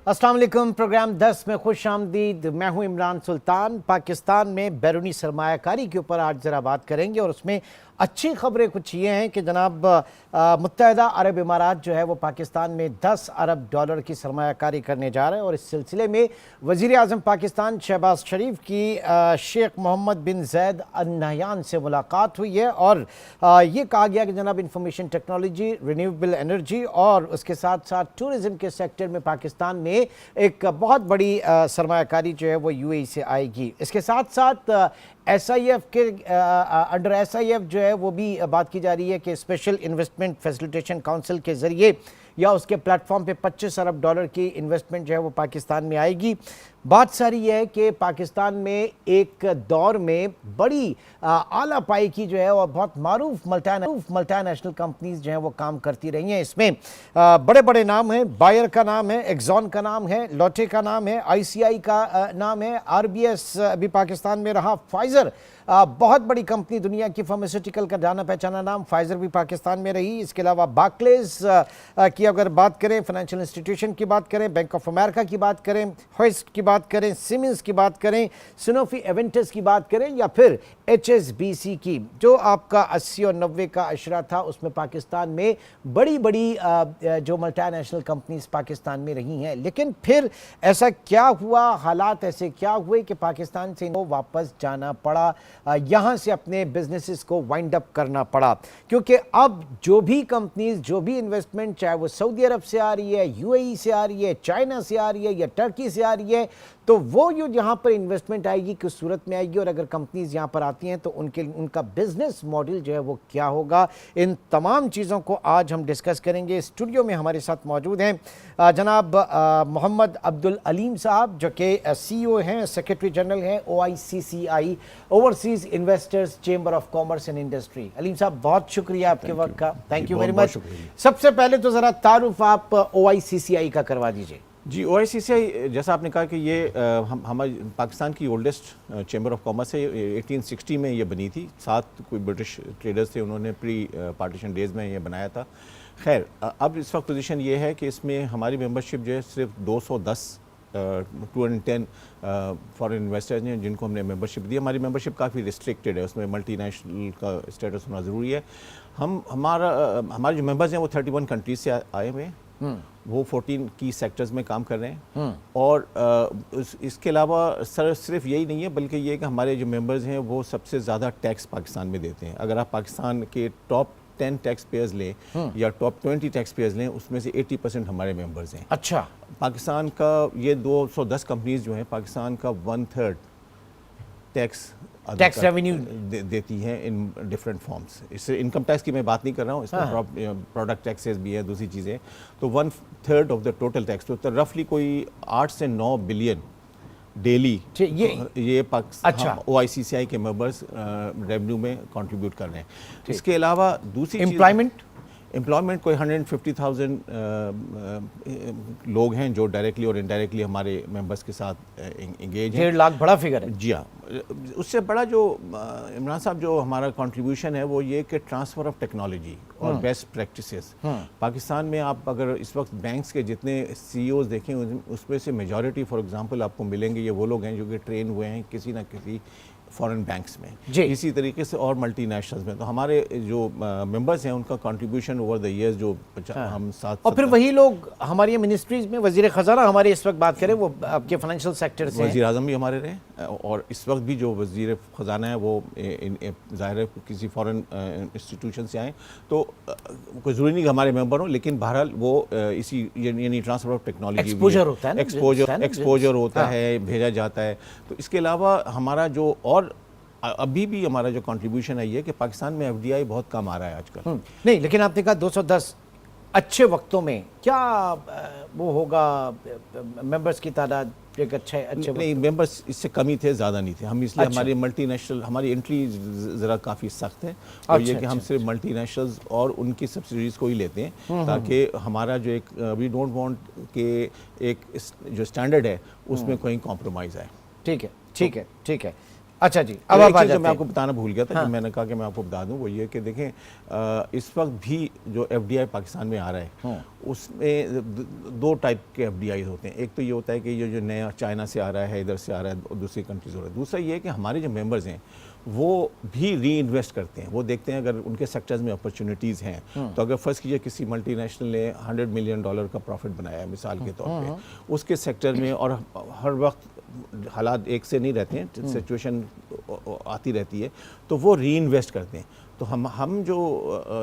अस्सलाम वालेकुम। प्रोग्राम 10 में खुश आमदीद। मैं हूं इमरान सुल्तान। पाकिस्तान में बैरूनी सरमायाकारी के ऊपर आज ज़रा बात करेंगे और उसमें अच्छी खबरें कुछ ये हैं कि जनाब मुत्तहदा अरब इमारात जो है वो पाकिस्तान में 10 अरब डॉलर की सरमायाकारी करने जा रहे हैं और इस सिलसिले में वज़ीर आज़म पाकिस्तान शहबाज शरीफ की शेख मोहम्मद बिन ज़ैद अल नहयान से मुलाकात हुई है और ये कहा गया कि जनाब इंफॉर्मेशन टेक्नोलॉजी, रिन्यूएबल एनर्जी और उसके साथ साथ टूरिज़म के सेक्टर में पाकिस्तान में एक बहुत बड़ी सरमायाकारी जो है वो यूएई से आएगी। इसके साथ साथ SIF के अंडर SIF जो है वो भी बात की जा रही है कि स्पेशल इन्वेस्टमेंट फैसिलिटेशन काउंसिल के ज़रिए या उसके प्लेटफॉर्म पे 25 अरब डॉलर की इन्वेस्टमेंट जो है वो पाकिस्तान में आएगी। बात सारी ये है कि पाकिस्तान में एक दौर में बड़ी आला पाई की जो है वो बहुत मारूफ मल्टीनेशनल कंपनीज जो हैं वो काम करती रही हैं। इसमें बड़े बड़े नाम हैं, बायर का नाम है, एक्सॉन का नाम है, लॉटे का नाम है, ICI का नाम है, RBS भी पाकिस्तान में रहा, फाइज़र बहुत बड़ी कंपनी दुनिया की फार्मास्यूटिकल का जाना पहचाना नाम, फाइज़र भी पाकिस्तान में रही। इसके अलावा बार्कलेज की अगर बात करें, फाइनेंशियल इंस्टीट्यूशन की बात करें, बैंक ऑफ अमेरिका की बात करें, होइस्ट की बात करें, सिमेंस की बात करें, सिनोफी एवेंटस की बात करें या फिर HSBC की, जो आपका 80 और 90 का अशरा था उसमें पाकिस्तान में बड़ी बड़ी जो मल्टीनेशनल कंपनीज पाकिस्तान में रही हैं। लेकिन फिर ऐसा क्या हुआ, हालात ऐसे क्या हुए कि पाकिस्तान से इनको वापस जाना पड़ा, यहाँ से अपने बिजनेसेस को वाइंड अप करना पड़ा, क्योंकि अब जो भी कंपनीज, जो भी इन्वेस्टमेंट, चाहे वो सऊदी अरब से आ रही है, UAE से आ रही है, चाइना से आ रही है या टर्की से आ रही है, तो वो जो यहाँ पर इन्वेस्टमेंट आएगी किस सूरत में आएगी और अगर कंपनीज यहाँ पर आती हैं तो उनका बिजनेस मॉडल जो है वो क्या होगा, इन तमाम चीज़ों को आज हम डिस्कस करेंगे। स्टूडियो में हमारे साथ मौजूद हैं जनाब मोहम्मद अब्दुल अलीम साहब, जो कि CEO हैं, सेक्रेटरी जनरल हैं OICCI, overseas investors chamber of commerce and industry. Aleem साहब, बहुत शुक्रिया आपके वक्त का, थैंक यू वेरी मच। सबसे पहले तो ज़रा तारुफ आप OICCI का करवा दीजिए। जी, OICCI जैसा आपने कहा कि ये हमारी पाकिस्तान की ओल्डेस्ट चैम्बर ऑफ कॉमर्स है। 1860 में ये बनी थी। 7 कोई ब्रिटिश ट्रेडर्स थे, उन्होंने प्री पार्टीशन डेज़ में ये बनाया था। खैर, अब इस वक्त पोजीशन ये है कि इसमें हमारी मेंबरशिप जो है सिर्फ 210 210 फॉरेन इन्वेस्टर्स हैं जिनको हमने मेंबरशिप दी। हमारी मेंबरशिप काफ़ी रिस्ट्रिक्टेड है, उसमें मल्टीनेशनल का स्टेटस होना ज़रूरी है। हमारे जो मेंबर्स हैं वो 31 कंट्रीज से आए हुए हैं, वो 14 की सेक्टर्स में काम कर रहे हैं और इसके अलावा सिर्फ यही नहीं है, बल्कि ये कि हमारे जो मेंबर्स हैं वो सबसे ज़्यादा टैक्स पाकिस्तान में देते हैं। अगर आप पाकिस्तान के टॉप 10 टैक्स पेयर्स लें या टॉप 20 टैक्स पेयर्स लें, उसमें से 80% हमारे मेंबर्स हैं। अच्छा, पाकिस्तान का ये 210 कंपनीज जो हैं, पाकिस्तान का 1/3 टैक्स रेवेन्यू देती हैं इन डिफरेंट फॉर्म्स। इससे इनकम टैक्स की मैं बात नहीं कर रहा हूँ, इसमें प्रोडक्ट टैक्सेस भी हैं, दूसरी चीज़ें। तो 1/3 ऑफ द टोटल टैक्स, तो रफली कोई 8 से 9 बिलियन डेली ये पाकिस्तान, अच्छा, OICCI के मेंबर्स रेवेन्यू में कंट्रीब्यूट कर रहे हैं। इसके अलावा दूसरी एम्प्लॉयमेंट कोई 150,000 लोग हैं जो डायरेक्टली और इनडायरेक्टली हमारे मेंबर्स के साथ इंगेज हैं। 1.5 लाख बड़ा फिगर है। जी हाँ, उससे बड़ा जो इमरान साहब जो हमारा कंट्रीब्यूशन है वो ये कि ट्रांसफ़र ऑफ टेक्नोलॉजी और बेस्ट प्रैक्टिसेस। पाकिस्तान में आप अगर इस वक्त बैंक्स के जितने CEOs देखें उसमें से मेजॉरिटी फॉर एग्जांपल आपको मिलेंगे, ये वो लोग हैं जो कि ट्रेन हुए हैं किसी ना किसी फॉरेन बैंक्स में, इसी तरीके से और मल्टीनेशनल्स में। तो हमारे जो मेंबर्स हैं उनका कंट्रीब्यूशन ओवर द ईयर्स जो हम साथ, और फिर वही लोग हमारी मिनिस्ट्रीज में, वजीर ख़जाना हमारे इस वक्त बात करें वो आपके फाइनेंशियल सेक्टर से, वज़ीर आज़म भी हमारे रहे और इस वक्त भी जो वज़ीर ख़जाना है वो ज़ाहिर है किसी फॉरेन इंस्टीट्यूशन से आए, तो कोई ज़रूरी नहीं कि हमारे मेंबर हों, लेकिन बहरहाल वो इसी यानी ट्रांसफ़र ऑफ टेक्नोलॉजी एक्सपोजर होता है, एक्सपोजर होता है, भेजा जाता है। तो इसके अलावा हमारा जो और अभी भी हमारा जो कंट्रीब्यूशन है ये कि पाकिस्तान में FDI बहुत कम आ रहा है आजकल। नहीं, लेकिन आपने कहा 210, अच्छे वक्तों में क्या वो होगा मेंबर्स की तादाद? एक अच्छे नहीं, मेंबर्स इससे कम ही थे, ज़्यादा नहीं थे हम, इसलिए हमारी मल्टीनेशनल, हमारी एंट्री ज़रा काफ़ी सख्त है और ये कि हम सिर्फ मल्टीनेशनल्स और उनकी सब्सिडीज़ को ही लेते हैं, ताकि हमारा जो एक वी डोंट वांट के एक जो स्टैंडर्ड है उसमें कोई कॉम्प्रोमाइज़ आए। ठीक है, ठीक है, ठीक है। اچھا جی، اب آپ ایک چیز جو میں آپ کو بتانا بھول گیا تھا، جو میں نے کہا کہ میں آپ کو بتا دوں، وہ یہ کہ دیکھیں اس وقت بھی جو ایف ڈی آئی پاکستان میں آ رہا ہے اس میں دو ٹائپ کے ایف ڈی آئی ہوتے ہیں. ایک تو یہ ہوتا ہے کہ یہ جو نیا چائنا سے آ رہا ہے، ادھر سے آ رہا ہے، اور دوسری کنٹریز ہو رہا ہے. دوسرا یہ ہے کہ ہمارے جو ممبرز ہیں وہ بھی ری انویسٹ کرتے ہیں. وہ دیکھتے ہیں اگر ان کے سیکٹرز میں اپرچونیٹیز ہیں تو اگر فرض کیجئے کسی ملٹی نیشنل نے $100 ملین کا پروفٹ بنایا ہے مثال کے طور پہ اس کے سیکٹر میں، اور ہر وقت حالات ایک سے نہیں رہتے ہیں، سچویشن آتی رہتی ہے، تو وہ ری انویسٹ کرتے ہیں. تو ہم جو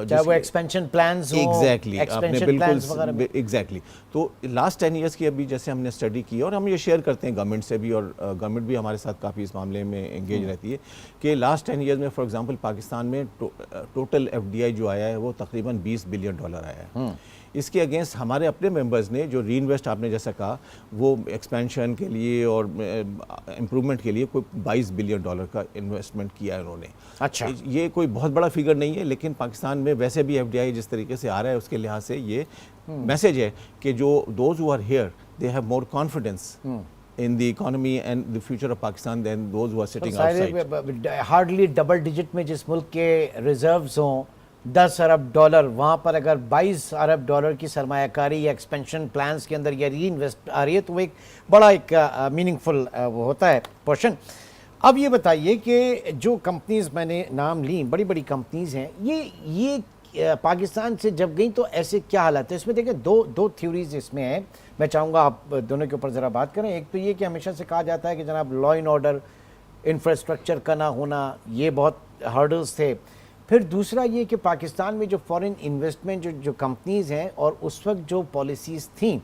چاہے وہ ایکسپینشن پلانز ہوں، ایگزیکٹلی آپ نے بالکل ایگزیکٹلی. تو لاسٹ 10 ایئرس کی ابھی جیسے ہم نے اسٹڈی کی اور ہم یہ شیئر کرتے ہیں گورنمنٹ سے بھی، اور گورنمنٹ بھی ہمارے ساتھ کافی اس معاملے میں انگیج رہتی ہے کہ لاسٹ 10 ایئرز میں فار ایگزامپل پاکستان میں ٹوٹل ایف ڈی آئی جو آیا ہے وہ تقریباً $20 بلین آیا ہے. اس کے اگینسٹ ہمارے اپنے ممبرز نے جو ری انویسٹ آپ نے جیسا کہا وہ ایکسپینشن کے لیے اور امپرومنٹ کے لیے کوئی $22 بلین کا انویسٹمنٹ کیا ہے انہوں نے. اچھا، یہ کوئی بہت بڑا فگر نہیں ہے، لیکن پاکستان میں ویسے بھی ایف ڈی آئی جس طریقے سے آ رہا ہے اس کے لحاظ سے یہ میسج ہے کہ جو those who are here they have more confidence in the economy and the future of Pakistan than those who are sitting outside. Hardly double digit میں جس ملک کے ریزروز ہوں $10 ارب، وہاں پر اگر $22 ارب کی سرمایہ کاری یا ایکسپینشن پلانز کے اندر یا ری انویسٹ آ رہی ہے تو وہ ایک بڑا ایک میننگ فل وہ ہوتا ہے پورشن. اب یہ بتائیے کہ جو کمپنیز میں نے نام لیں، بڑی بڑی کمپنیز ہیں، یہ پاکستان سے جب گئیں تو ایسے کیا حالات ہے؟ اس میں دیکھیں دو تھیوریز اس میں ہیں، میں چاہوں گا آپ دونوں کے اوپر ذرا بات کریں. ایک تو یہ کہ ہمیشہ سے کہا جاتا ہے کہ جناب لا اینڈ آرڈر، انفراسٹرکچر کا نہ ہونا، یہ بہت ہرڈلز تھے. پھر دوسرا یہ کہ پاکستان میں جو فورن انویسٹمنٹ جو کمپنیز ہیں اور اس وقت جو پالیسیز تھیں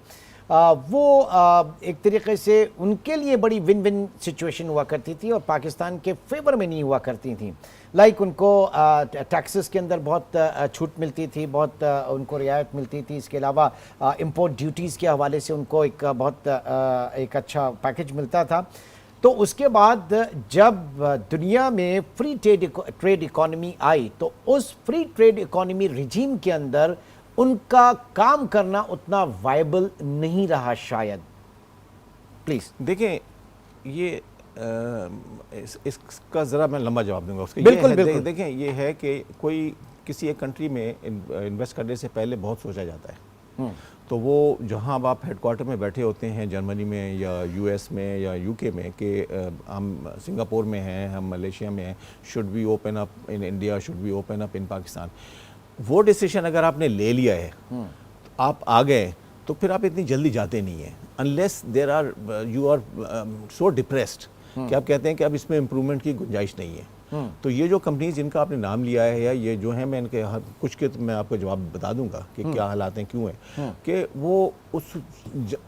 وہ ایک طریقے سے ان کے لیے بڑی ون ون سچویشن ہوا کرتی تھی اور پاکستان کے فیور میں نہیں ہوا کرتی تھیں. لائک ان کو ٹیکسز کے اندر بہت چھوٹ ملتی تھی، بہت ان کو رعایت ملتی تھی. اس کے علاوہ امپورٹ ڈیوٹیز کے حوالے سے ان کو ایک بہت ایک اچھا پیکج ملتا تھا. تو اس کے بعد جب دنیا میں فری ٹریڈ اکانومی آئی تو اس فری ٹریڈ اکانومی رجیم کے اندر ان کا کام کرنا اتنا وائبل نہیں رہا شاید. پلیز دیکھیں یہ اس کا ذرا میں لمبا جواب دوں گا اس کا. بالکل. دیکھیں یہ ہے کہ کوئی کسی ایک کنٹری میں انویسٹ کرنے سے پہلے بہت سوچا جاتا ہے. تو وہ جہاں اب آپ ہیڈ کوارٹر میں بیٹھے ہوتے ہیں جرمنی میں یا یو ایس میں یا یو کے میں کہ ہم سنگاپور میں ہیں، ہم ملیشیا میں ہیں، should be open up in India, should be open up in Pakistan, وہ ڈیسیشن اگر آپ نے لے لیا ہے، آپ آ گئے، تو پھر آپ اتنی جلدی جاتے نہیں ہیں unless you are so depressed کہ آپ کہتے ہیں کہ اب اس میں امپرومنٹ کی گنجائش نہیں ہے. تو یہ جو کمپنیز جن کا آپ نے نام لیا ہے یا یہ جو ہیں، میں ان کے کچھ کے میں آپ کو جواب بتا دوں گا کہ کیا حالات ہیں، کیوں ہیں کہ وہ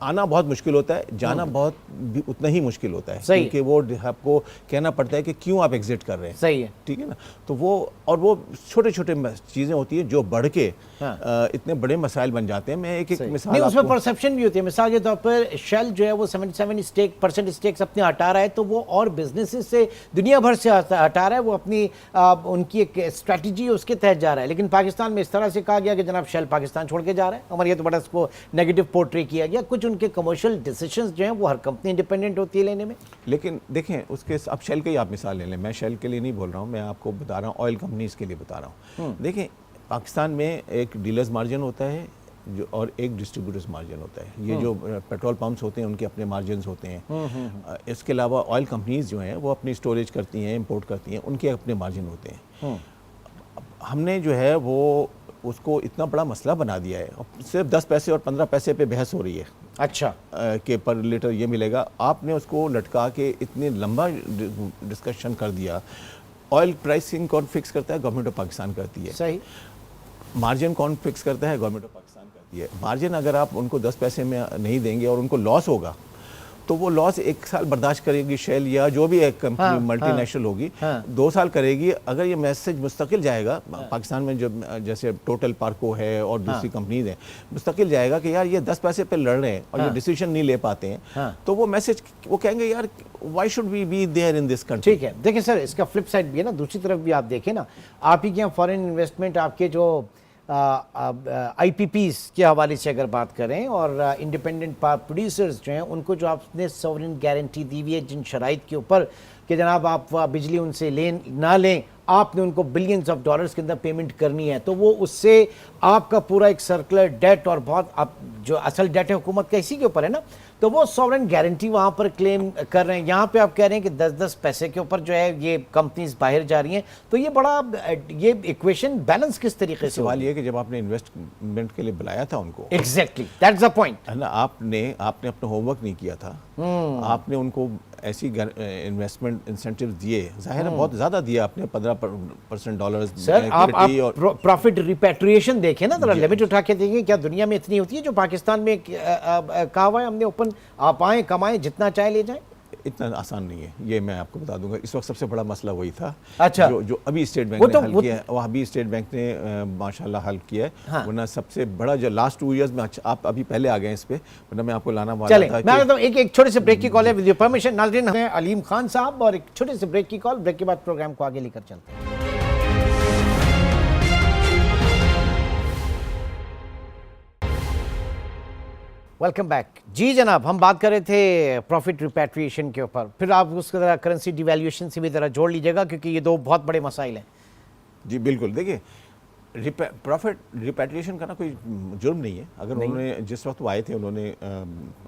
آنا بہت مشکل ہوتا ہے، جانا بہت بھی اتنا ہی مشکل ہوتا ہے، کیونکہ وہ آپ کو کہنا پڑتا ہے کہ کیوں آپ ایگزٹ کر رہے ہیں. صحیح ہے، ٹھیک ہے نا. تو وہ چھوٹے چھوٹے چیزیں ہوتی ہیں جو بڑھ کے اتنے بڑے مسائل بن جاتے ہیں. میں ایک مثال نہیں، اس میں پرسیپشن بھی ہوتی ہے. مثال کے طور پر شیل جو ہے وہ 77% اسٹیکس اپنے ہٹا رہا ہے تو وہ اور بزنسز سے دنیا بھر سے ہٹا رہا ہے، وہ اپنی ان کی ایک اسٹریٹجی اس کے تحت جا رہا ہے. لیکن پاکستان میں اس طرح سے کہا گیا کہ جناب شیل پاکستان چھوڑ کے جا رہا ہے، ہمارے یہ تو بڑا اس کو نیگیٹو پورٹری کیا گیا. کچھ ان کے کمرشل ڈیسیشنز جو ہیں وہ ہر کمپنی انڈیپینڈنٹ ہوتی ہے لینے میں. لیکن دیکھیں اس کے اب شیل کے ہی آپ مثال لے لیں، میں شیل کے لیے نہیں بول رہا ہوں، میں آپ کو بتا رہا ہوں آئل کمپنیز کے لیے بتا رہا ہوں. دیکھیں پاکستان میں ایک ڈیلرز مارجن ہوتا ہے اور ایک ڈسٹریبیوٹرز مارجن ہوتا ہے. یہ جو پیٹرول پمپس ہوتے ہیں ان کے اپنے مارجنز ہوتے ہیں. اس کے علاوہ آئل کمپنیز جو ہیں وہ اپنی اسٹوریج کرتی ہیں، امپورٹ کرتی ہیں، ان کے اپنے مارجن ہوتے ہیں. ہم نے جو ہے وہ اس کو اتنا بڑا مسئلہ بنا دیا ہے، صرف 10 پیسے اور 15 پیسے پہ بحث ہو رہی ہے. اچھا کہ پر لیٹر یہ ملے گا. آپ نے اس کو لٹکا کے اتنے لمبا ڈسکشن کر دیا. آئل پرائسنگ کون فکس کرتا ہے؟ گورنمنٹ آف پاکستان کرتی ہے. صحیح. مارجن کون فکس کرتا ہے؟ گورنمنٹ آف پاکستان کرتی ہے. مارجن اگر آپ ان کو 10 پیسے میں نہیں دیں گے اور ان کو لاس ہوگا تو وہ لاس 1 سال برداشت کرے گی شیل یا جو بھی ایک کمپنی ملٹی نیشنل ہوگی، 2 سال کرے گی. اگر یہ میسج مستقل جائے گا پاکستان میں، جو جیسے ٹوٹل پارکو ہے اور دوسری کمپنیز ہیں، مستقل جائے گا کہ یار یہ 10 پیسے پہ لڑ رہے ہیں اور یہ ڈیسیشن نہیں لے پاتے ہیں، تو وہ میسج وہ کہیں گے یار why should we be there in this country. ٹھیک ہے. دیکھیں سر، اس کا فلپ سائڈ بھی ہے نا، دوسری طرف بھی آپ دیکھیں نا، آپ ہی کے یہاں فارن انویسٹمنٹ آپ کے جو IPPs کے حوالے سے اگر بات کریں اور انڈیپینڈنٹ پاور پروڈیوسرز جو ہیں ان کو جو آپ نے سورن گارنٹی دی ہوئی ہے جن شرائط کے اوپر کہ جناب آپ بجلی ان سے نہ لیں، آپ نے ان کو بلینز آف ڈالرز کے اندر پیمنٹ کرنی ہے، تو وہ اس سے آپ کا پورا ایک سرکولر ڈیٹ اور بہت آپ جو اصل ڈیٹ ہے حکومت کا اسی کے اوپر ہے نا، تو وہ سورن گارنٹی وہاں پر کلیم کر رہے ہیں. یہاں پہ آپ کہہ رہے ہیں کہ 10 پیسے کے اوپر جو ہے یہ کمپنیز باہر جا رہی ہیں، تو یہ بڑا یہ ایکویشن بیلنس کس طریقے سے سوال یہ ہے کہ جب آپ نے انویسٹمنٹ کے لیے بلایا تھا ان کو، ایگزیکٹلی دیٹس دا پوائنٹ، ہے نا، آپ نے اپنا ہوم ورک نہیں کیا تھا، آپ نے ان کو ایسی انویسٹمنٹ انسینٹیو دیے، ظاہر ہے بہت زیادہ دیا آپ نے، 15% ڈالرز. سر آپ پروفٹ ریپیٹریشن دیکھیں نا، ذرا لمٹ اٹھا کے دیکھیں، کیا دنیا میں اتنی ہوتی ہے جو پاکستان میں کہا ہوا ہے ہم نے اوپن، آپ آئیں کمائیں جتنا چاہے لے جائیں؟ اتنا آسان نہیں ہے، یہ میں آپ کو بتا دوں گا. اس وقت سب سے بڑا مسئلہ وہی تھا اچھا جو ابھی اسٹیٹ بینک نے حل کیا ہے، وہ ابھی اسٹیٹ بینک نے ماشاءاللہ حل کیا ہے، ورنہ سب سے بڑا جو لاسٹ 2 ایئرز میں، آپ ابھی پہلے آ گئے اس پہ، ورنہ میں آپ کو لانا والا چلیں تھا. میں آتا ہوں ایک چھوٹے سے بریک کی کال ہے ود یور پرمیشن. ناظرین ہیں علیم خان صاحب اور ایک چھوٹے سے بریک کی کال، بریک کے بعد پروگرام کو آگے لے کر چلتے ہیں. Welcome back. جی جناب، ہم بات کر رہے تھے پروفٹ ریپیٹریشن کے اوپر، پھر آپ اس کا ذرا کرنسی ڈیویلیوشن سے بھی ذرا جوڑ لیجیے گا کیونکہ یہ دو بہت بڑے مسائل ہیں. جی بالکل، دیکھیے پروفٹ ریپیٹریشن کرنا کوئی جرم نہیں ہے. اگر انہوں نے جس وقت وہ آئے تھے انہوں نے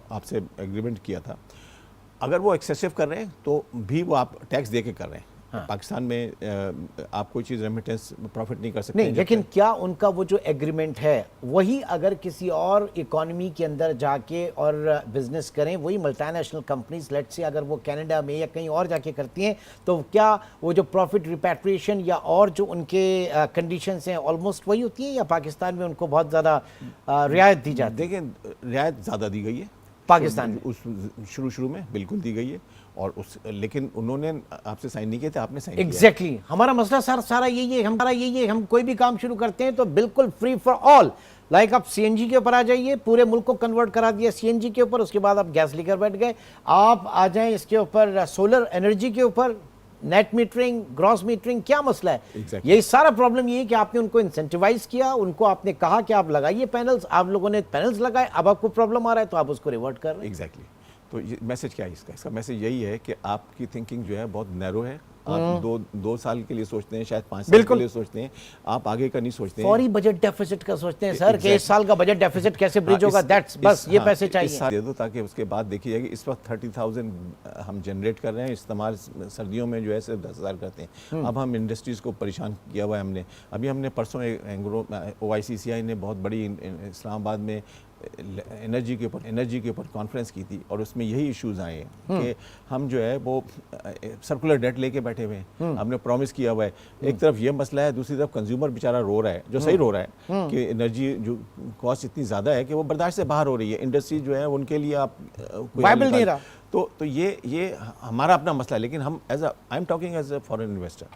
آپ سے ایگریمنٹ کیا تھا، اگر وہ ایکسیسو کر رہے ہیں تو بھی وہ آپ ٹیکس دے کے کر رہے ہیں. پاکستان میں آپ کوئی چیز ریمیٹنس پروفٹ نہیں کر سکتے. نہیں، لیکن کیا ان کا وہ جو ایگریمنٹ ہے وہی اگر کسی اور اکانومی کے اندر جا کے اور بزنس کریں، وہی ملٹی نیشنل کمپنیز لیٹ سے اگر وہ کینیڈا میں یا کہیں اور جا کے کرتی ہیں، تو کیا وہ جو پروفٹ ریپیٹریشن یا اور جو ان کے کنڈیشنز ہیں آلموسٹ وہی ہوتی ہیں، یا پاکستان میں ان کو بہت زیادہ رعایت دی جاتی ہے؟ دیکھیں، رعایت زیادہ دی گئی ہے پاکستان میں، اس شروع میں بالکل دی گئی ہے، اور لیکن انہوں نے آپ سے سائن نہیں کیا تھا، آپ نے سائن کیا. ایگزیکٹلی ہمارا مسئلہ سارا یہی ہے، ہم کوئی بھی کام شروع کرتے ہیں تو بالکل فری فار آل، لائک آپ سی این جی کے اوپر آ جائیے، پورے ملک کو کنورٹ کرا دیا سی این جی کے اوپر، اس کے بعد آپ گیس لے کر بیٹھ گئے. آپ آ جائیں اس کے اوپر سولر انرجی کے اوپر، نیٹ میٹرنگ، گراس میٹرنگ، کیا مسئلہ ہے؟ یہی سارا پرابلم یہ ہے کہ آپ نے ان کو انسینٹیوائز کیا، ان کو آپ نے کہا کہ آپ لگائیے پینلز، آپ لوگوں نے پینلز لگائے، اب آپ کو پرابلم آ رہا ہے تو آپ اس کو ریورٹ کر رہے ہیں. ایگزیکٹلی. تو یہ میسج کیا ہے اس کا میسج یہی ہے کہ آپ کی تھنکنگ جو ہے بہت نیرو ہے. آپ 2 سال کے لیے سوچتے ہیں، شاید 5 سال کے لیے سوچتے ہیں، آپ آگے کا نہیں سوچتے ہیں. فوری بجٹ ڈیفیسٹ کا سوچتے ہیں سر کہ اس سال کا بجٹ ڈیفیسٹ کیسے بریج ہوگا، بس یہ پیسے چاہیے. اس سال دے دو تاکہ اس کے بعد دیکھی جائے کہ اس وقت 30,000 ہم جنریٹ کر رہے ہیں، استعمال سردیوں میں جو ہے صرف 10,000 کرتے ہیں. اب ہم انڈسٹریز کو پریشان کیا ہوا ہے ہم نے. ابھی ہم نے پرسوں OICCI نے بہت بڑی اسلام آباد میں انرجی کے اوپر کانفرنس کی تھی، اور اس میں یہی ایشوز آئے ہیں کہ ہم جو ہے وہ سرکولر ڈیٹ لے کے بیٹھے ہوئے ہیں. ہم نے پرومس کیا ہوا ہے، ایک طرف یہ مسئلہ ہے، دوسری طرف کنزیومر بیچارہ رو رہا ہے، جو صحیح رو رہا ہے کہ انرجی جو کاسٹ اتنی زیادہ ہے کہ وہ برداشت سے باہر ہو رہی ہے. انڈسٹری جو ہے ان کے لیے آپ وائبل نہیں رہا. تو یہ ہمارا اپنا مسئلہ ہے. لیکن ہم I am talking as a foreign investor,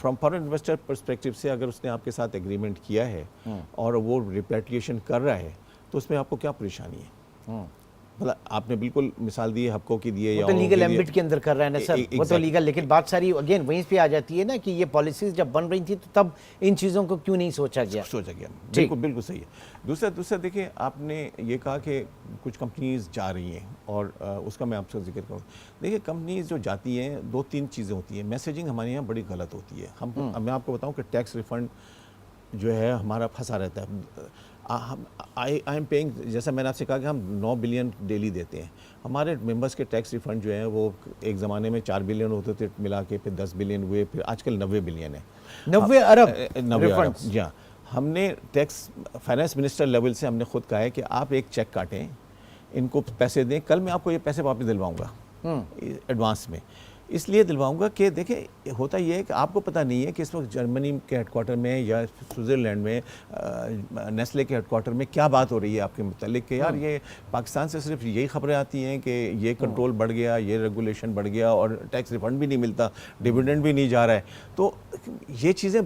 from foreign investor perspective سے، اگر اس نے آپ کے ساتھ ایگریمنٹ کیا ہے اور وہ ریپیٹریشن کر رہا ہے تو اس میں آپ کو کیا پریشانی ہے؟ مطلب آپ نے بالکل مثال دی ہے، حبکو کی دی ہے، وہ تو لیگل ایمبٹ کے اندر کر رہا ہے نا سر، وہ تو لیگل. لیکن بات ساری اگین وہیں پہ آ جاتی ہے نا کہ یہ پالیسیز جب بن رہی تھی تو تب ان چیزوں کو کیوں نہیں سوچا گیا؟ بالکل صحیح ہے. دوسرا دیکھیں، آپ نے یہ کہا کہ کچھ کمپنیز جا رہی ہیں، اور اس کا میں آپ سے ذکر کروں. دیکھیں، کمپنیز جو جاتی ہیں 2-3 چیزیں ہوتی ہیں. میسیجنگ ہمارے یہاں بڑی غلط ہوتی ہے. میں آپ کو بتاؤں کہ ٹیکس ریفنڈ جو ہے ہمارا پھنسا رہتا ہے. آئی ایم پیئنگ، جیسا میں نے آپ سے کہا کہ ہم 9 بلین ڈیلی دیتے ہیں. ہمارے ممبرس کے ٹیکس ریفنڈ جو ہیں وہ ایک زمانے میں 4 بلین ہوتے تھے، ملا کے پھر 10 بلین ہوئے، پھر آج کل 90 بلین ہے. 90 ارب. جی ہاں. ہم نے ٹیکس فائنانس منسٹر لیول سے ہم نے خود کہا ہے کہ آپ ایک چیک کاٹیں، ان کو پیسے دیں، کل میں آپ کو یہ پیسے واپس دلواؤں گا ایڈوانس میں. اس لیے دلواؤں گا کہ دیکھیں، ہوتا یہ ہے کہ آپ کو پتہ نہیں ہے کہ اس وقت جرمنی کے ہیڈ کوارٹر میں یا سوئٹزرلینڈ میں نیسلے کے ہیڈ کوارٹر میں کیا بات ہو رہی ہے آپ کے متعلق، کہ یار یہ پاکستان سے صرف یہی خبریں آتی ہیں کہ یہ کنٹرول بڑھ گیا، یہ ریگولیشن بڑھ گیا، اور ٹیکس ریفنڈ بھی نہیں ملتا، ڈیویڈنڈ بھی نہیں جا رہا ہے. تو یہ چیزیں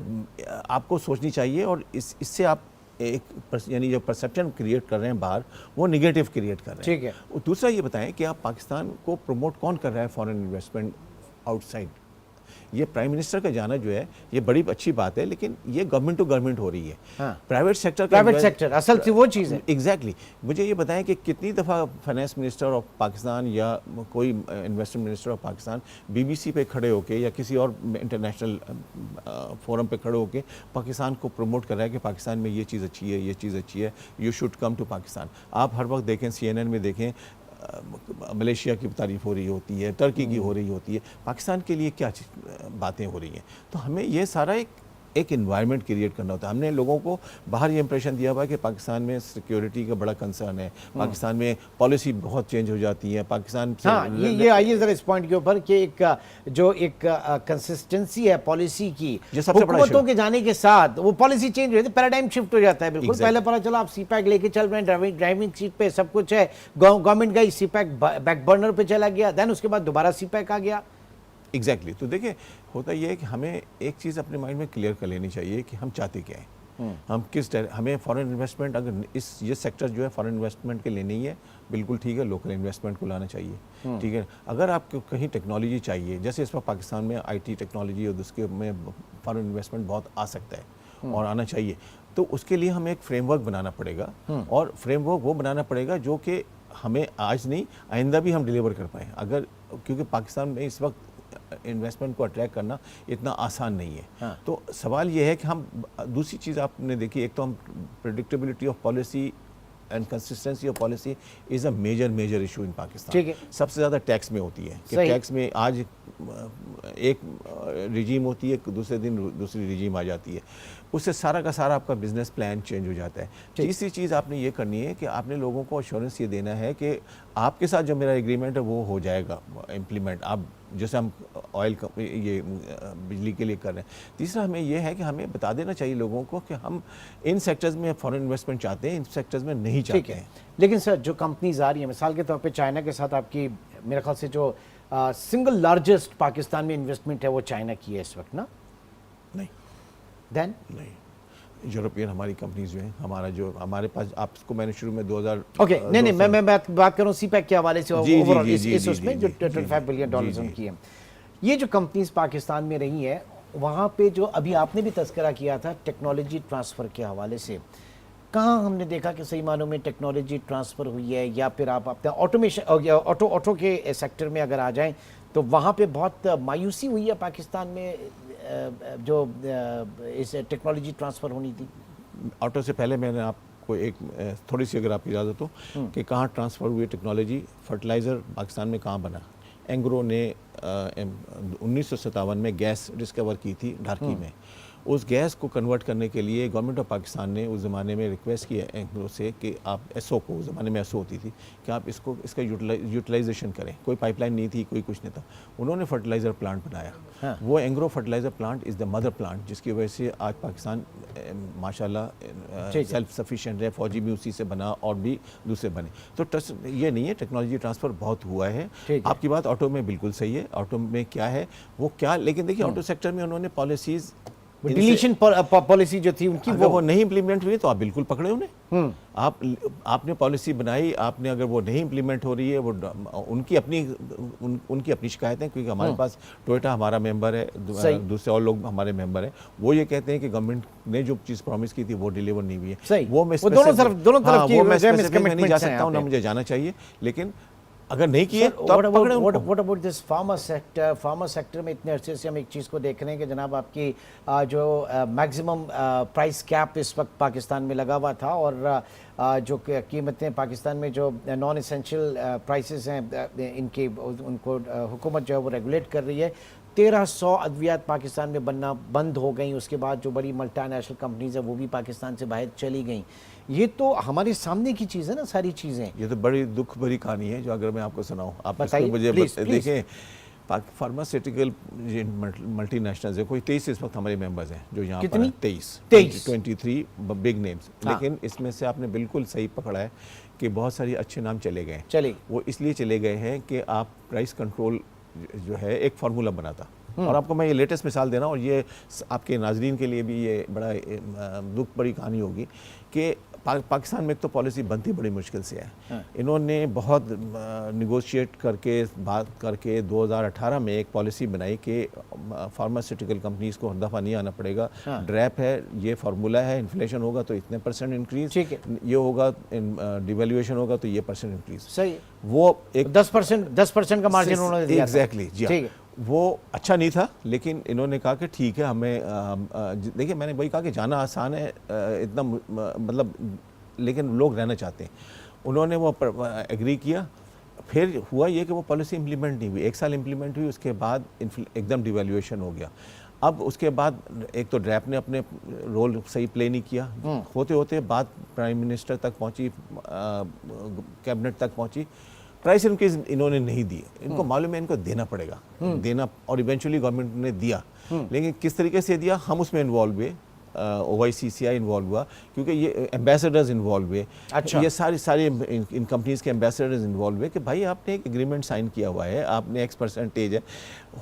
آپ کو سوچنی چاہیے، اور اس سے آپ ایک یعنی جو پرسیپشن کریٹ کر رہے ہیں باہر، وہ نگیٹو کریٹ کر رہے ہیں. ٹھیک ہے. دوسرا یہ بتائیں کہ آپ پاکستان کو پروموٹ کون کر رہا ہے فارن انویسٹمنٹ آؤٹ سائڈ؟ یہ پرائم منسٹر کا جانا جو ہے یہ بڑی اچھی بات ہے، لیکن یہ گورنمنٹ ٹو گورنمنٹ ہو رہی ہے، پرائیویٹ سیکٹر اصل سے وہ چیز ہے۔ ایگزیکٹلی مجھے یہ بتائیں کہ کتنی دفعہ فائنانس منسٹر آف پاکستان یا کوئی investment minister of Pakistan B B C پہ کھڑے ہو کے یا کسی اور انٹرنیشنل فورم پہ کھڑے ہو کے پاکستان کو پروموٹ کر رہا ہے کہ پاکستان میں یہ چیز اچھی ہے، یہ چیز اچھی ہے، you should come to Pakistan. آپ ہر وقت دیکھیں CNN میں دیکھیں ملیشیا کی تعریف ہو رہی ہوتی ہے، ترکی کی ہو رہی ہوتی ہے، پاکستان کے لیے کیا باتیں ہو رہی ہیں؟ تو ہمیں یہ سارا ایک انوائرمنٹ کریٹ کرنا ہوتا ہے۔ ہم نے لوگوں کو باہر یہ امپریشن دیا ہوا کہ پاکستان میں سیکیورٹی کا بڑا کنسرن ہے، پاکستان میں پالیسی بہت چینج ہو جاتی ہے، پاکستان سے یہ آئیے ذرا اس پوائنٹ کے اوپر کہ ایک کنسسٹنسی ہے پالیسی کی، حکومتوں کے جانے کے ساتھ وہ پالیسی چینج ہو جاتی ہے، پیراڈائم شفٹ ہو جاتا ہے بالکل۔ پہلے پتہ چلا آپ سی پیک لے کے چل رہے ہیں، ڈرائیونگ سیٹ پہ سب کچھ ہے، گورنمنٹ گئی سی پیک بیک برنر پہ چلا گیا، دین اس کے بعد دوبارہ سی پیک آ گیا۔ ایگزیکٹلی تو دیکھیں ہوتا یہ ہے کہ ہمیں ایک چیز اپنے مائنڈ میں کلیئر کر لینی چاہیے کہ ہم چاہتے کیا ہیں، ہم ہمیں فارن انویسٹمنٹ اگر یہ سیکٹر جو ہے فارن انویسٹمنٹ کے لیے نہیں ہے، بالکل ٹھیک ہے، لوکل انویسٹمنٹ کو لانا چاہیے، ٹھیک ہے۔ اگر آپ کو کہیں ٹیکنالوجی چاہیے، جیسے اس وقت پاکستان میں IT ٹیکنالوجی اور اس کے میں فارن انویسٹمنٹ بہت آ سکتا ہے اور آنا چاہیے، تو اس کے لیے ہمیں ایک فریم ورک بنانا پڑے گا، اور فریم ورک وہ بنانا پڑے گا جو کہ ہمیں آج نہیں آئندہ بھی ہم ڈیلیور کر پائیں، کیونکہ پاکستان میں اس وقت انویسٹمنٹ کو اٹریکٹ کرنا اتنا آسان نہیں ہے۔ تو سوال یہ ہے کہ ہم دوسری چیز آپ نے دیکھی، ایک تو ہم predictability of policy and consistency of policy is a major issue in Pakistan. سب سے زیادہ ٹیکس میں ہوتی ہے کہ ٹیکس میں آج ایک رجیم ہوتی ہے، دوسرے دن دوسری رجیم آ جاتی ہے، اس سے سارا کا سارا آپ کا بزنس پلان چینج ہو جاتا ہے۔ تیسری چیز آپ نے یہ کرنی ہے کہ آپ نے لوگوں کو ایشورنس یہ دینا ہے کہ آپ کے ساتھ جو میرا ایگریمنٹ ہے وہ ہو جائے گا امپلیمنٹ، آپ جیسے ہم آئل یہ بجلی کے لیے کر رہے ہیں۔ تیسرا ہمیں یہ ہے کہ ہمیں بتا دینا چاہیے لوگوں کو کہ ہم ان سیکٹرز میں فارن انویسٹمنٹ چاہتے ہیں، ان سیکٹرز میں نہیں چاہتے ہیں۔ لیکن سر جو کمپنیز آ رہی ہیں، مثال کے طور پہ چائنا کے ساتھ آپ کی میرے خیال سے جو سنگل لارجسٹ پاکستان میں انویسٹمنٹ ہے وہ چائنا کی ہے اس وقت نا؟ نہیں دین نہیں، یورپین ہماری کمپنیز جو ہیں، ہمارے پاس آپ کو میں نے شروع میں 2000 اوکے نہیں میں بات کروں سی پیک کے حوالے سے اس میں جو $25 بلین کی ہے، یہ جو کمپنیز پاکستان میں رہی ہیں وہاں پہ جو ابھی آپ نے بھی تذکرہ کیا تھا ٹیکنالوجی ٹرانسفر کے حوالے سے، کہاں ہم نے دیکھا کہ صحیح معنوں میں ٹیکنالوجی ٹرانسفر ہوئی ہے؟ یا پھر آپ اپنے آٹومیشن آٹو کے سیکٹر میں اگر آ جائیں تو وہاں پہ بہت مایوسی ہوئی ہے پاکستان میں جو اس ٹیکنالوجی ٹرانسفر ہونی تھی؟ آٹو سے پہلے میں نے آپ کو ایک تھوڑی سی اگر آپ کی اجازت ہو کہ کہاں ٹرانسفر ہوئی ٹیکنالوجی، فرٹیلائزر پاکستان میں کہاں بنا؟ اینگرو نے 1957 میں گیس ڈسکور کی تھی ڈھارکی میں، اس گیس کو کنورٹ کرنے کے لیے گورنمنٹ آف پاکستان نے اس زمانے میں ریکویسٹ کیا اینگرو سے کہ آپ ایسو کو، اس زمانے میں ایسو ہوتی تھی، کہ آپ اس کا یوٹیلائزیشن کریں، کوئی پائپ لائن نہیں تھی، کوئی کچھ نہیں تھا، انہوں نے فرٹیلائزر پلانٹ بنایا، وہ Engro fertiliser plant is the mother plant, جس کی وجہ سے آج پاکستان ماشاءاللہ سیلف سفیشینٹ ہے، فوجی بھی اسی سے بنا اور بھی دوسرے بنے۔ تو یہ نہیں ہے، ٹیکنالوجی ٹرانسفر بہت ہوا ہے۔ آپ کی بات آٹو میں بالکل صحیح ہے، آٹو میں کیا ہے وہ کیا، لیکن دیکھیے آٹو سیکٹر میں انہوں نے پالیسیز ڈیلیشن پالیسی جو تھی ان کی وہ نہیں امپلیمنٹ ہوئی تو آپ بالکل پکڑے انہیں، آپ نے پالیسی بنائی، آپ نے اگر وہ نہیں امپلیمنٹ ہو رہی ہے، وہ ان کی اپنی شکایتیں، کیونکہ ہمارے پاس ٹوئٹا ہمارا ممبر ہے، دوسرے اور لوگ ہمارے ممبر ہیں، وہ یہ کہتے ہیں کہ گورنمنٹ نے جو چیز پرومس کی تھی وہ ڈیلیور نہیں ہوئی ہے، وہ میں اسپیسیفک میں نہیں جا سکتا ہوں، نہ مجھے جانا چاہیے، لیکن اگر نہیں کیے تو آپ پکڑے ان کو۔ What about this pharma sector میں اتنے عرصے سے ہم ایک چیز کو دیکھ رہے ہیں کہ جناب آپ کی جو میکسیمم پرائس کیپ اس وقت پاکستان میں لگا ہوا تھا، اور جو قیمتیں پاکستان میں جو نان اسینشیل پرائسز ہیں ان کو حکومت جو ہے وہ ریگولیٹ کر رہی ہے۔ 1300 ادویات پاکستان میں بننا بند ہو گئیں، اس کے بعد جو بڑی ملٹی نیشنل کمپنیز ہیں وہ بھی پاکستان سے باہر چلی گئیں۔ یہ تو ہمارے سامنے کی چیز ہے نا ساری چیزیں۔ یہ تو بڑی دکھ بھری کہانی ہے جو اگر میں آپ کو سناؤں، آپ اس کو مجھے دیکھیں، فارماسیوٹیکل ملٹی نیشنلز ہیں، کوئی 23 اس وقت ہمارے ممبرز ہیں جو یہاں پر 23 بگ نیمز، لیکن اس میں سے آپ نے بالکل صحیح پکڑا ہے کہ بہت ساری اچھے نام چلے گئے، وہ اس لیے چلے گئے ہیں کہ آپ پرائس کنٹرول جو ہے ایک فارمولا بنا تھا، اور آپ کو میں یہ لیٹسٹ مثال دینا، اور یہ آپ کے ناظرین کے لیے بھی یہ بڑا دکھ بڑی کہانی ہوگی کہ पाकिस्तान में एक तो पॉलिसी बनती बड़ी मुश्किल से है। इन्होंने बहुत निगोशिएट करके बात करके 2018 में एक पॉलिसी बनाई कि फार्मास्यूटिकल कंपनीज को हर दफ़ा नहीं आना पड़ेगा, ड्रैप है, ये फार्मूला है, इन्फ्लेशन होगा तो इतने % इंक्रीज, ये होगा डिवेल्यूएशन होगा तो ये % इंक्रीज। सही, वो एक 10% का मार्जिन उन्होंने दिया। एग्जैक्टली जी हाँ। वो अच्छा नहीं था, लेकिन इन्होंने कहा कि ठीक है हमें देखिए मैंने वही कहा कि जाना आसान है इतना मतलब, लेकिन लोग रहना चाहते हैं। उन्होंने वो एग्री किया, फिर हुआ ये कि वो पॉलिसी इम्प्लीमेंट नहीं हुई, 1 साल इम्प्लीमेंट हुई, उसके बाद एकदम डिवेल्यूएशन हो गया। अब उसके बाद एक तो ड्रैप ने अपने रोल सही प्ले नहीं किया, होते होते बात प्राइम मिनिस्टर तक पहुंची, कैबिनेट तक पहुंची, प्राइस इंक्रीज इन्होंने नहीं दिए, इनको मालूम है इनको देना पड़ेगा, देना, और इवेंचुअली गवर्नमेंट ने दिया, लेकिन किस तरीके से दिया हम उसमें इन्वॉल्व हुए, OICCI इन्वॉल्व हुआ, क्योंकि ये एम्बेसडर्स इन्वॉल्व हुए। अच्छा। ये सारी इन कंपनीज के एम्बेसडर्स इन्वॉल्व हुए कि भाई आपने एक एग्रीमेंट साइन किया हुआ है, आपने X% है।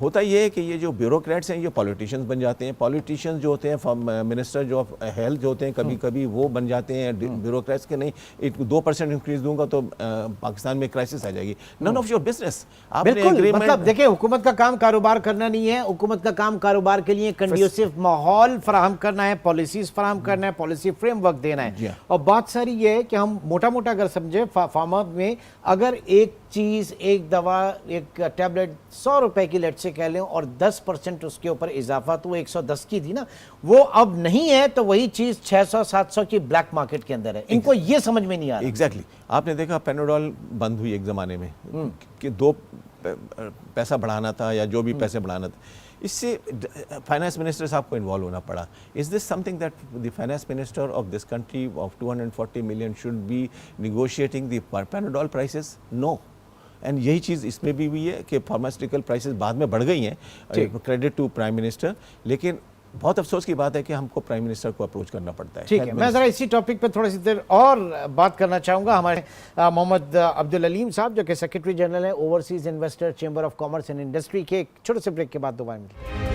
होता ये है कि ये जो ब्यूरोक्रेट्स हैं ये पॉलिटिशियंस बन जाते हैं, पॉलिटिशियंस जो होते हैं, मिनिस्टर जो हेल्थ जो होते हैं कभी कभी वो बन जाते हैं ब्यूरोक्रेट्स के, नहीं 2% इंक्रीज दूंगा तो पाकिस्तान में क्राइसिस आ जाएगी। None of your business. मतलब देखिए, हुकूमत का काम कारोबार करना नहीं है, हुकूमत का काम कारोबार के लिए कंड्यूसिव माहौल फराहम करना है, पॉलिसीज फराहम करना है, पॉलिसी फ्रेमवर्क देना है। और बात सारी ये है कि हम मोटा मोटा अगर समझे फार्मा में, अगर एक चीज, एक दवा, एक टैबलेट 100 रुपए की लेट से कह लें और 10% उसके ऊपर इजाफा, तो वो 110 की थी ना, वो अब नहीं है, तो वही चीज 600-700 की ब्लैक मार्केट के अंदर है। इनको ये समझ में नहीं आ रहा। एग्जैक्टली आपने देखा पेनाडोल बंद हुई एक जमाने में कि 2 पैसा बढ़ाना था या जो भी पैसे बढ़ाना था, इससे फाइनेंस मिनिस्टर साहब को इन्वॉल्व होना पड़ा। Is this something that the finance minister of this country of 240 million should be negotiating the Panadol prices? No. And यही चीज़ इसमें भी हुई है कि फार्मास्यूटिकल प्राइसेस बाद में बढ़ गई हैं, क्रेडिट टू प्राइम मिनिस्टर, लेकिन बहुत अफसोस की बात है कि हमको प्राइम मिनिस्टर को अप्रोच करना पड़ता है। ठीक है, मैं ज़रा इसी टॉपिक पे थोड़ी सी देर और बात करना चाहूँगा। हमारे मोहम्मद अब्दुल अलीम साहब जो कि सेक्रेटरी जनरल हैं overseas investor chamber of commerce and industry के, एक छोटे से ब्रेक के बाद दोबारा मिलेंगे।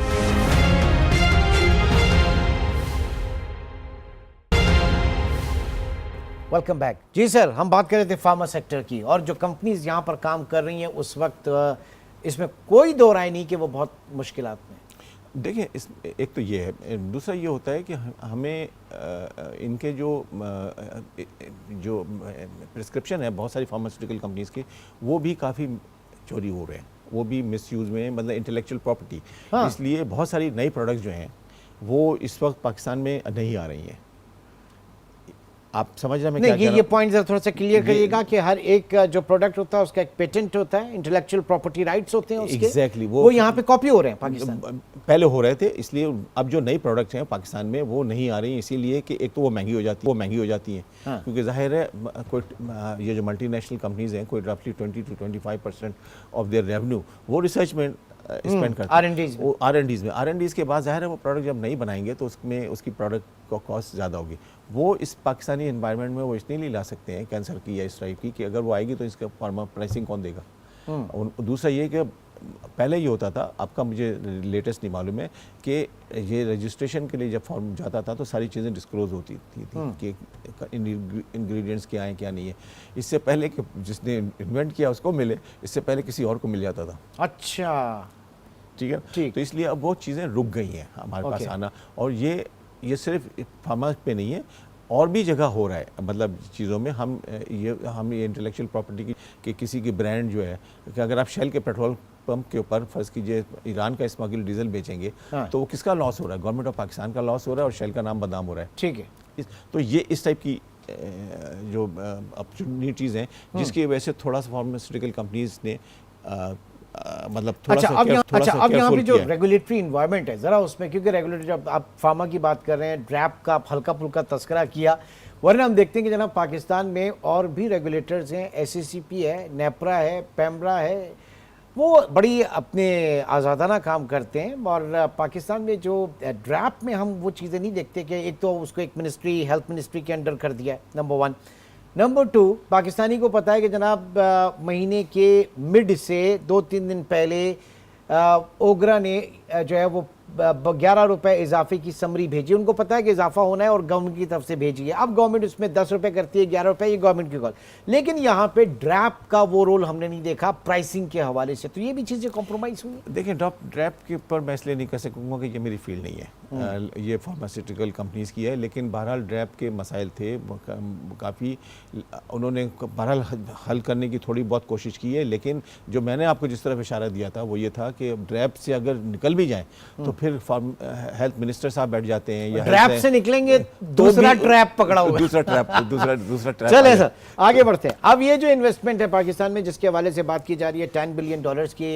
Welcome back. जी सर, हम बात कर रहे थे फार्मा सेक्टर की, और जो कंपनीज यहाँ पर काम कर रही हैं उस वक्त इसमें कोई दो राय नहीं कि वो बहुत मुश्किलात में। देखिए, इस एक तो ये है, दूसरा ये होता है कि हमें इनके जो प्रिस्क्रिप्शन है बहुत सारी फार्मास्यूटिकल कंपनीज के, वो भी काफ़ी चोरी हो रहे हैं, वो भी मिसयूज़ में, मतलब इंटेलेक्चुअल प्रॉपर्टी। हाँ। इसलिए बहुत सारी नई प्रोडक्ट्स जो हैं वो इस वक्त पाकिस्तान में नहीं आ रही हैं। आप समझ रहे हैं मैं क्या कह रहा हूं? ये पॉइंट जरा थोड़ा सा क्लियर करिएगा कि हर एक जो प्रोडक्ट होता है उसका एक पेटेंट होता है, इंटेलेक्चुअल प्रॉपर्टी राइट्स होते हैं उसके। एग्जैक्टली वो यहाँ पे कॉपी हो रहे हैं पाकिस्तान, पहले हो रहे थे, इसलिए अब जो नई प्रोडक्ट्स हैं पाकिस्तान में वो नहीं आ रही, इसीलिए कि एक तो वो महंगी हो जाती हैं। हाँ। क्योंकि जाहिर है कोई ये जो मल्टीनेशनल कंपनीज हैं, कोई रफली 20 to 25% ऑफ देयर रेवेन्यू वो रिसर्च में स्पेंड करते हैं, R&Ds के बाद जाहिर है वो प्रोडक्ट जब नहीं बनाएंगे तो उसमें उसकी प्रोडक्ट का कॉस्ट ज़्यादा होगी। वो इस पाकिस्तानी एनवायरनमेंट में वो इसलिए नहीं ला सकते हैं कैंसर की या इस टाइप की, कि अगर वो आएगी तो इसका फार्मा प्राइसिंग कौन देगा। और दूसरा ये कि पहले ये होता था, आपका मुझे लेटेस्ट नहीं मालूम है, कि ये रजिस्ट्रेशन के लिए जब फॉर्म जाता था तो सारी चीज़ें डिस्क्लोज होती थी कि इंग्रेडिएंट्स क्या हैं क्या नहीं है। इससे पहले कि जिसने इन्वेंट किया उसको मिले, इससे पहले किसी और को मिल जाता था। अच्छा, ठीक है, तो इसलिए अब वो चीज़ें रुक गई हैं हमारे पास आना। और ये सिर्फ फार्मा पे नहीं है, और भी जगह हो रहा है, मतलब चीज़ों में हम ये इंटेलेक्चुअल प्रॉपर्टी की किसी की ब्रांड जो है, कि अगर आप शेल के पेट्रोल पंप के ऊपर फर्ज कीजिए ईरान का स्मगल डीजल बेचेंगे, हाँ। तो वो किसका लॉस हो रहा है? गवर्नमेंट ऑफ पाकिस्तान का लॉस हो रहा है और शेल का नाम बदनाम हो रहा है। ठीक है, तो ये इस टाइप की जो अपॉर्चुनिटीज़ हैं जिसकी वजह से थोड़ा सा फार्मास्यूटिकल कंपनीज ने मतलब थोड़ा सा अब यहाँ पे जो रेगुलेटरी इन्वायरमेंट है जरा उसमें, क्योंकि रेगुलेटरी, जब आप फार्मा की बात कर रहे हैं, ड्रैप का हल्का फुल्का तस्करा किया, वरना हम देखते हैं कि जनाब पाकिस्तान में और भी रेगुलेटर्स हैं, SACP है, नेपरा है, पैमरा है, वो बड़ी अपने आज़ादाना काम करते हैं। और पाकिस्तान में जो ड्रैप में हम वो चीज़ें नहीं देखते कि एक तो उसको एक मिनिस्ट्री, हेल्थ मिनिस्ट्री के अंडर कर दिया है, नंबर 1। नंबर 2, पाकिस्तानी को पता है कि जनाब महीने के मिड से 2-3 दिन पहले ओगरा ने जो है वो 11 रुपए इजाफे की समरी भेजी, उनको पता है कि इजाफा होना है और गवर्नमेंट की तरफ से भेजी है। अब गवर्नमेंट उसमें 10 रुपए करती है, 11 रुपए, ये गवर्नमेंट की कॉल। लेकिन यहाँ पे ड्रैप का वो रोल हमने नहीं देखा प्राइसिंग के हवाले से, तो ये भी चीजें कॉम्प्रोमाइज हुई। देखिए ड्रैप के ऊपर मैं इसलिए नहीं कह सकूँगा कि ये मेरी फील्ड नहीं है, ये फार्मास्यूटिकल कंपनीज़ की है, लेकिन बहरहाल ड्रैप के मसाइल थे काफ़ी, उन्होंने बहरहाल हल करने की थोड़ी बहुत कोशिश की है, लेकिन जो मैंने आपको जिस तरफ इशारा दिया था वो ये था कि ड्रैप से अगर निकल भी जाए तो फिर हेल्थ मिनिस्टर साहब बैठ जाते हैं, या ट्रैप से निकलेंगे दूसरा ट्रैप पकड़ा हुआ, दूसरा ट्रैप। चले सर आगे बढ़ते हैं। अब ये जो इन्वेस्टमेंट है पाकिस्तान में, जिसके हवाले से बात की जा रही है, $10 बिलियन की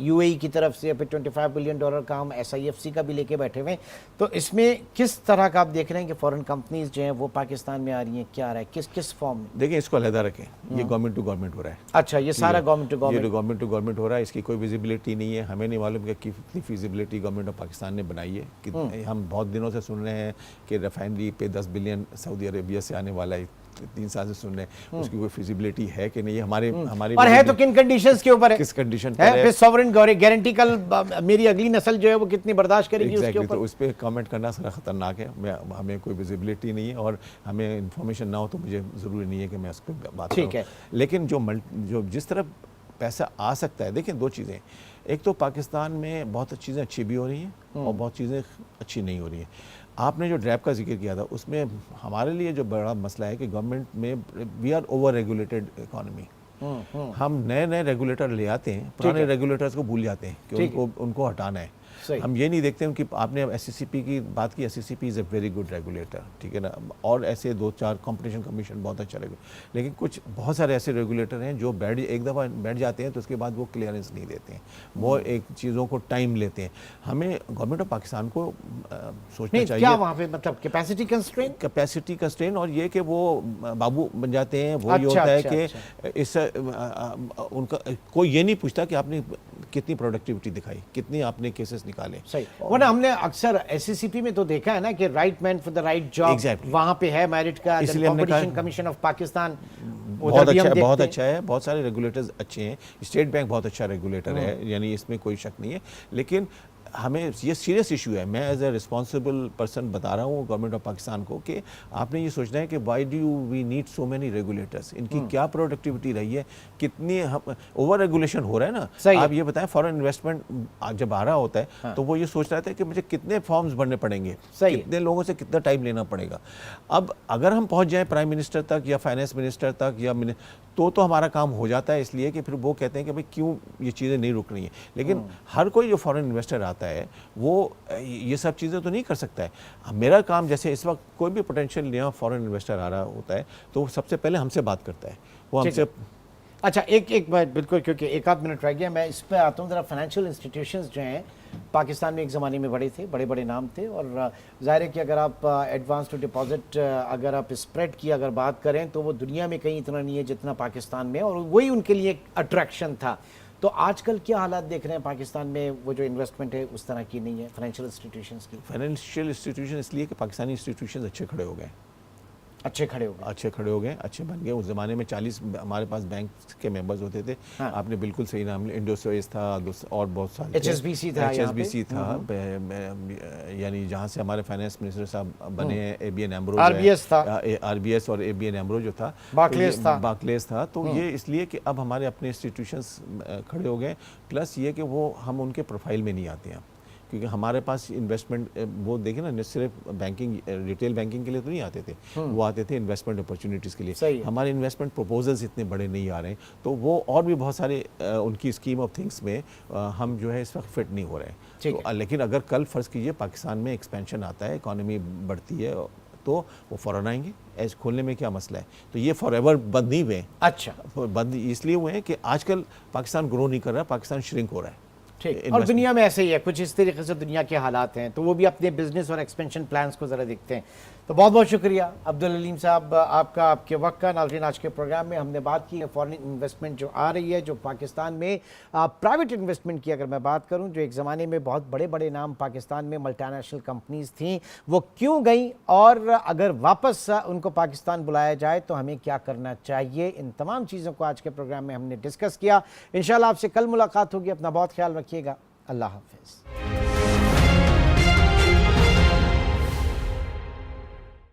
यूएई की तरफ से, फिर $25 बिलियन का हम SIFC का भी लेके बैठे हुए हैं, तो इसमें किस तरह का आप देख रहे हैं कि फॉरेन कंपनीज जो हैं वो पाकिस्तान में आ रही हैं, क्या आ रहा है, किस फॉर्म में? देखिए इसको अलहदा रखें, ये गवर्नमेंट टू गवर्नमेंट हो रहा है। अच्छा, ये सारा गवर्नमेंट टू गवर्नमेंट हो रहा है, इसकी कोई विजिबिलिटी नहीं है, हमें नहीं मालूम कि कितनी फिजिबिलिटी गवर्नमेंट ऑफ पाकिस्तान ने बनाई है। कि हम बहुत दिनों से सुन रहे हैं कि रिफाइनरी पे 10 बिलियन सऊदी अरेबिया से आने वाला है, 3 साल से सुन रहे हैं, उसकी कोई फिजिबिलिटी है कि नहीं, हमारी और है तो किन कंडीशंस के ऊपर है, किस कंडीशन है, फिर सॉवरेन गारंटी कल मेरी अगली नस्ल जो है वो कितनी बर्दाश्त करेगी उसके ऊपर, तो उस पर कमेंट करना सारा खतरनाक है। हमें कोई विजिबिलिटी नहीं है और हमें इन्फॉर्मेशन ना हो तो मुझे ज़रूरी नहीं है कि मैं उस पर बात करूं। ठीक है, लेकिन जो जिस तरफ पैसा आ सकता है, देखिए दो चीज़ें, एक तो पाकिस्तान में बहुत चीज़ें अच्छी भी हो रही हैं और बहुत चीज़ें अच्छी नहीं हो रही हैं। आपने जो ड्रैप का जिक्र किया था उसमें हमारे लिए जो बड़ा मसला है कि गवर्नमेंट में we are over regulated economy. हम नए नए रेगुलेटर ले आते हैं, पुराने रेगुलेटर्स को भूल जाते हैं कि उनको हटाना है। हम ये नहीं देखते हैं कि आपने SCCP की बात की, SCCP is a very good regulator, ठीक है ना, और ऐसे 2-4 कंपटीशन कमीशन बहुत अच्छा रेगुलेटर, लेकिन कुछ बहुत सारे ऐसे रेगुलेटर हैं जो एक दफ़ा बैठ जाते हैं तो उसके बाद वो क्लियरेंस नहीं देते हैं, वो एक चीज़ों को टाइम लेते हैं। हमें गवर्नमेंट ऑफ पाकिस्तान को सोचना चाहिए क्या वहाँ पे मतलब कैपेसिटी कंस्ट्रेन और ये कि वो बाबू बन जाते हैं, वो ये होता है कि इस उनका कोई ये नहीं पूछता कि आपने कितनी प्रोडक्टिविटी दिखाई, कितनी आपने केसेस निकाले। सही, वरना हमने अक्सर SCCP में तो देखा है ना कि right man for the right job, वहाँ पे है मेरिट का, इसलिए कॉम्पिटिशन कमीशन ऑफ पाकिस्तान बहुत अच्छा है, बहुत सारे रेगुलेटर्स अच्छे हैं, स्टेट बैंक बहुत अच्छा रेगुलेटर है, यानी इसमें कोई शक नहीं है, लेकिन हमें ये सीरियस इशू है। मैं एज ए रिस्पॉन्सिबल पर्सन बता रहा हूँ गवर्नमेंट ऑफ पाकिस्तान को कि आपने ये सोचना है कि why do we need so many regulators, इनकी क्या प्रोडक्टिविटी रही है, कितनी ओवर रेगुलेशन हो रहा है ना। आप ये बताएं, फॉरेन इन्वेस्टमेंट जब आ रहा होता है तो वो ये सोच रहा था कि मुझे कितने फॉर्म्स भरने पड़ेंगे, कितने लोगों से कितना टाइम लेना पड़ेगा। अब अगर हम पहुँच जाएँ प्राइम मिनिस्टर तक या फाइनेंस मिनिस्टर तक या तो हमारा काम हो जाता है, इसलिए कि फिर वो कहते हैं कि भाई क्यों ये चीज़ें नहीं रुक रही हैं। लेकिन हर कोई जो फॉरेन इन्वेस्टर आता है वो ये सब चीज़ें तो नहीं कर सकता है। मेरा काम, जैसे इस वक्त कोई भी पोटेंशियल नया फॉरेन इन्वेस्टर आ रहा होता है तो सबसे पहले हमसे बात करता है, वो हमसे। अच्छा, एक बात बिल्कुल, क्योंकि एक आध मिनट रह गया, मैं इस पर आता हूँ ज़रा। फाइनेंशियल इंस्टीट्यूशंस जो हैं पाकिस्तान में एक ज़माने में बड़े थे, बड़े बड़े नाम थे, और ज़ाहिर है कि अगर आप एडवांस टू डिपॉजिट अगर आप स्प्रेड की अगर बात करें तो वो दुनिया में कहीं इतना नहीं है जितना पाकिस्तान में, और वही उनके लिए एक अट्रैक्शन था। तो आजकल क्या हालात देख रहे हैं पाकिस्तान में? वो जो इन्वेस्टमेंट है उस तरह की नहीं है फाइनेंशियल इंस्टीट्यूशंस की। फाइनेंशियल इंस्टीट्यूशन इसलिए कि पाकिस्तानी इंस्टीट्यूशन अच्छे खड़े हो गए, अच्छे खड़े बन गए। उस ज़माने में 40 हमारे पास बैंक के मेंबर्स होते थे। हाँ। आपने बिल्कुल सही नाम लिया, इंडोसोइस था और बहुत सारे HSBC था, यानी जहाँ से हमारे फाइनेंस मिनिस्टर साहब बने हैं, ABN AMRO, RBS और ABN AMRO जो था, बार्कलेस था। तो ये इसलिए कि अब हमारे अपने इंस्टीट्यूशंस खड़े हो गए, प्लस ये कि वो हम उनके प्रोफाइल में नहीं आते हैं, क्योंकि हमारे पास इन्वेस्टमेंट, वो देखें ना, सिर्फ बैंकिंग, रिटेल बैंकिंग के लिए तो नहीं आते थे, वो आते थे इन्वेस्टमेंट अपॉर्चुनिटीज़ के लिए। हमारे इन्वेस्टमेंट प्रपोजल्स इतने बड़े नहीं आ रहे हैं, तो वो और भी बहुत सारे उनकी स्कीम ऑफ थिंग्स में हम जो है इस वक्त फिट नहीं हो रहे हैं। तो लेकिन अगर कल फ़र्ज़ कीजिए पाकिस्तान में एक्सपेंशन आता है, इकॉनमी बढ़ती है, तो वो फ़ौरन आएंगे। ऐसे खोलने में क्या मसला है? तो ये फॉरएवर बंद नहीं हुए। अच्छा, बंद इसलिए हुए हैं कि आजकल पाकिस्तान ग्रो नहीं कर रहा, पाकिस्तान श्रिंक हो रहा है। ठीक, और दुनिया में ऐसे ही है, कुछ इस तरीके से दुनिया के हालात हैं, तो वो भी अपने बिजनेस और एक्सपेंशन प्लान्स को ज़रा देखते हैं। तो बहुत बहुत शुक्रिया अब्दुल अलीम साहब आपका, आपके वक्त का। नाज़रीन, आज के प्रोग्राम में हमने बात की है फॉरेन इन्वेस्टमेंट जो आ रही है, जो पाकिस्तान में प्राइवेट इन्वेस्टमेंट की अगर मैं बात करूं, जो एक ज़माने में बहुत बड़े बड़े नाम पाकिस्तान में मल्टीनेशनल कंपनीज़ थीं, वो क्यों गई, और अगर वापस उनको पाकिस्तान बुलाया जाए तो हमें क्या करना चाहिए। इन तमाम चीज़ों को आज के प्रोग्राम में हमने डिस्कस किया। इंशाल्लाह आपसे कल मुलाकात होगी। अपना बहुत ख्याल रखिएगा। अल्लाह हाफ़िज़।